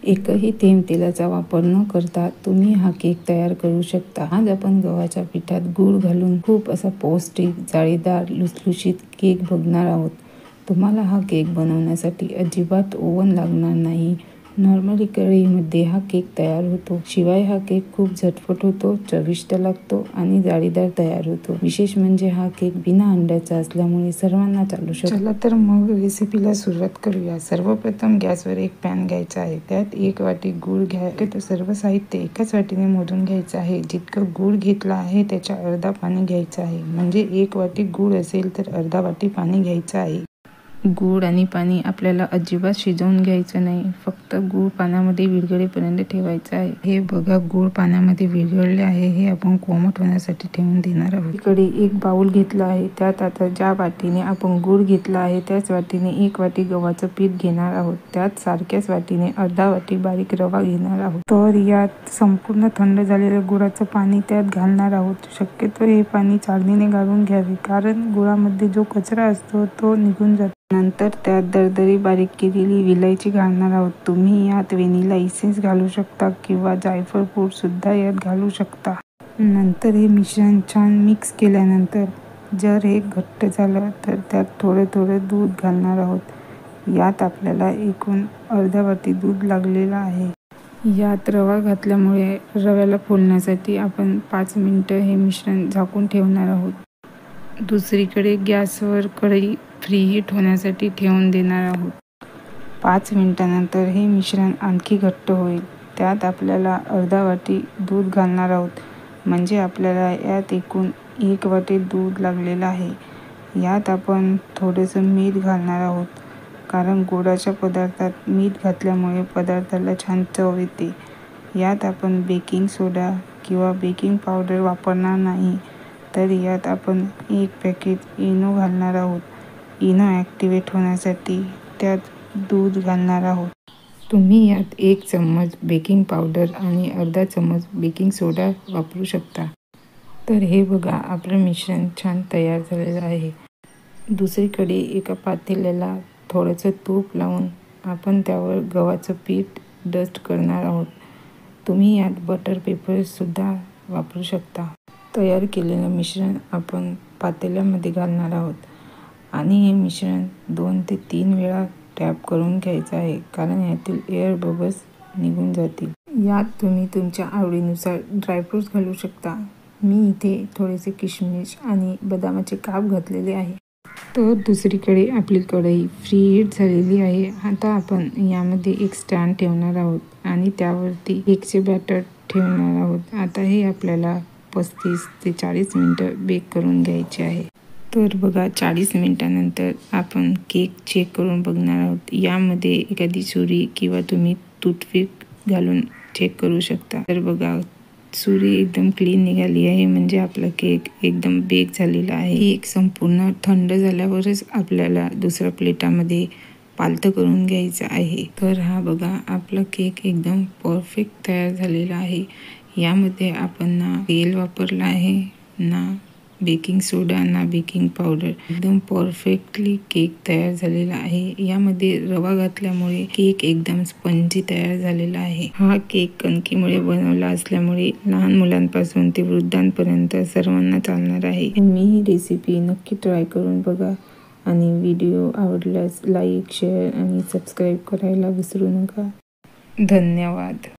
एकही थेंब तेलाचा वापर न करता तुम्ही हा केक तयार करू शकता। आज आपण गव्हाच्या पिठात गूळ घालून खूप असा पौष्टिक, जाळीदार, लुसलुशीत केक बघणार आहोत। तुम्हाला हा केक बनवण्यासाठी अजिबात ओव्हन लागणार नाही। नॉर्मली कढईमध्ये हा केक तयार होतो। शिवाय हा केक खूप झटपट होतो, चविष्ट लागतो आणि जाळीदार तयार होतो। विशेष म्हणजे हा केक बिना अंड्याचा असल्यामुळे सर्वांना चालू शकतो। चला तर मग रेसिपीला सुरुवात करूया। सर्वप्रथम गॅसवर एक पॅन घ्यायचा आहे। त्यात 1 वाटी गूळ घ्या। तर सर्व साहित्य एकाच वाटीने मोजून घ्यायचं आहे। जितकं गूळ घेतला आहे त्याच्या अर्धा पाणी घ्यायचं आहे। म्हणजे 1 वाटी गूळ असेल तर अर्धा वाटी पाणी घ्यायचं आहे। गूळ आणि पाणी आपल्याला अजिबात शिजवून घ्यायचं नाही, फक्त गूळ पाण्यामध्ये विरघळेपर्यंत ठेवायचं आहे। हे बघा, गूळ पाण्यामध्ये विरघळले आहे। हे आपण कोमट होण्यासाठी ठेवून देणार आहोत। इकडे एक बाउल घेतला आहे। त्यात आता ज्या वाटीने आपण गूळ घेतला आहे त्याच वाटीने 1 वाटी गव्हाचं पीठ घेणार आहोत। त्यात सारख्याच वाटीने अर्धा वाटी बारीक रवा घेणार आहोत। तर यात संपूर्ण थंड झालेलं गुळाचं पाणी त्यात घालणार आहोत। शक्यतो हे पाणी चाळणीने गाळून घ्यावे, कारण गुळामध्ये जो कचरा असतो तो निघून जातो। नंतर त्यात दरदरी बारीक केलेली विलायची घालणार आहोत। तुम्ही यात व्हॅनिला इसेन्स घालू शकता किंवा जायफळ पूड सुद्धा यात घालू शकता। नंतर हे मिश्रण छान मिक्स केल्यानंतर जर हे घट्ट झालं तर त्यात थोडं थोडं दूध घालणार आहोत। यात आपल्याला एकूण अर्धा वाटी दूध लागलेलं आहे। यात रवा घातल्यामुळे रव्याला फुलण्यासाठी आपण 5 मिनिटं हे मिश्रण झाकून ठेवणार आहोत। दुसरीकडे गॅसवर कढई प्रीहीट होण्यासाठी ठेवून देणार आहोत। 5 मिनिटांनंतर हे मिश्रण आणखी घट्ट होईल। त्यात आपल्याला अर्धा वाटी दूध घालणार आहोत। म्हणजे आपल्याला यात एकूण 1 वाटी दूध लागलेलं आहे। यात आपण थोडंसं मीठ घालणार आहोत, कारण गोडाच्या पदार्थात मीठ घातल्यामुळे पदार्थाला छान चव येते। यात आपण बेकिंग सोडा किंवा बेकिंग पावडर वापरणार नाही, तर यात आपण 1 पॅकेट इनो घालणार आहोत। इनो ॲक्टिवेट होण्यासाठी त्यात दूध घालणार आहोत। तुम्ही यात 1 चम्मच बेकिंग पावडर आणि अर्धा चम्मच बेकिंग सोडा वापरू शकता। तर हे बघा, आपलं मिश्रण छान तयार झालेलं आहे। दुसरीकडे एका पातेल्याला थोडंसं तूप लावून आपण त्यावर गव्हाचं पीठ डस्ट करणार आहोत। तुम्ही यात बटर पेपर सुद्धा वापरू शकता। तयार केलेलं मिश्रण आपण पातेल्यामध्ये घालणार आहोत आणि हे मिश्रण 2 ते 3 वेळा टॅप करून घ्यायचं आहे, कारण यातील एअर बबल्स निघून जातील। यात तुम्ही तुमच्या आवडीनुसार ड्रायफ्रूट्स घालू शकता। मी इथे थोडेसे किशमिश आणि बदामाचे काप घातलेले आहे। तर दुसरीकडे आपली कढई प्रीहीट झालेली आहे। आता आपण यामध्ये एक स्टँड ठेवणार आहोत आणि त्यावरती केकचे बॅटर ठेवणार आहोत। आता हे आपल्याला 35 ते 40 मिनिटं बेक करून घ्यायचे आहे। तर बघा, 40 मिनिटांनंतर आपण केक चेक करून बघणार आहोत। यामध्ये एखादी सुरी किंवा तुम्ही टूथपिक घालून चेक करू शकता। तर बघा, सुरी एकदम क्लीन निघाली आहे, म्हणजे आपला केक एकदम बेक झालेला आहे। केक संपूर्ण थंड झाल्यावरच आपल्याला दुसऱ्या प्लेटामध्ये पालतं करून घ्यायचं आहे। तर हा बघा, आपला केक एकदम परफेक्ट तयार झालेला आहे। यामध्ये आपण ना तेल वापरलं आहे, ना बेकिंग सोडा, ना बेकिंग पावडर। एकदम परफेक्टली केक तयार झालेला आहे। यामध्ये रवा घातल्यामुळे केक एकदम स्पंजी तयार झालेला आहे। हा केक कणकीमुळे बनवला असल्यामुळे लहान मुलांपासून ते वृद्धांपर्यंत सर्वांना चालणार आहे। तुम्ही ही रेसिपी नक्की ट्राय करून बघा आणि व्हिडिओ आवडल्यास लाईक, शेअर आणि सबस्क्राईब करायला विसरू नका। धन्यवाद।